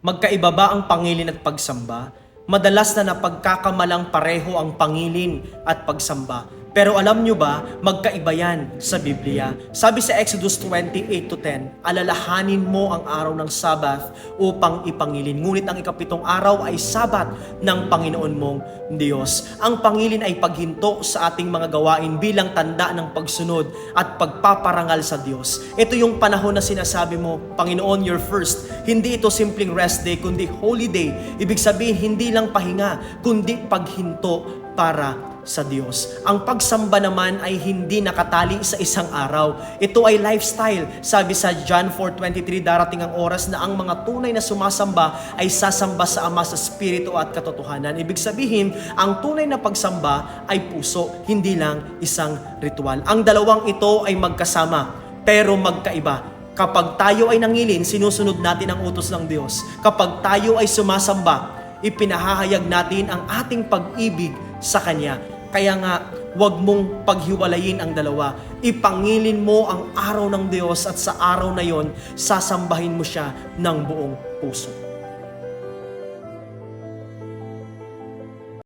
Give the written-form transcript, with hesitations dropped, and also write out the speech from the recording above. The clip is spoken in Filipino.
Magkaiba ba ang pangilin at pagsamba? Madalas na napagkakamalang pareho ang pangilin at pagsamba. Pero alam nyo ba, magkaiba yan sa Biblia. Sabi sa Exodus 28:10, alalahanin mo ang araw ng Sabbath upang ipangilin. Ngunit ang ikapitong araw ay Sabat ng Panginoon mong Diyos. Ang pangilin ay paghinto sa ating mga gawain bilang tanda ng pagsunod at pagpaparangal sa Diyos. Ito yung panahon na sinasabi mo, Panginoon, you're first. Hindi ito simpleng rest day, kundi holy day. Ibig sabihin, hindi lang pahinga, kundi paghinto para sa Diyos. Ang pagsamba naman ay hindi nakatali sa isang araw. Ito ay lifestyle. Sabi sa John 4:23, darating ang oras na ang mga tunay na sumasamba ay sasamba sa Ama sa Espiritu at katotohanan. Ibig sabihin, ang tunay na pagsamba ay puso, hindi lang isang ritual. Ang dalawang ito ay magkasama, pero magkaiba. Kapag tayo ay nangilin, sinusunod natin ang utos ng Diyos. Kapag tayo ay sumasamba, ipinahahayag natin ang ating pag-ibig sa Kanya. Kaya nga, huwag mong paghiwalayin ang dalawa. Ipangilin mo ang araw ng Diyos at sa araw na yon, sasambahin mo siya ng buong puso.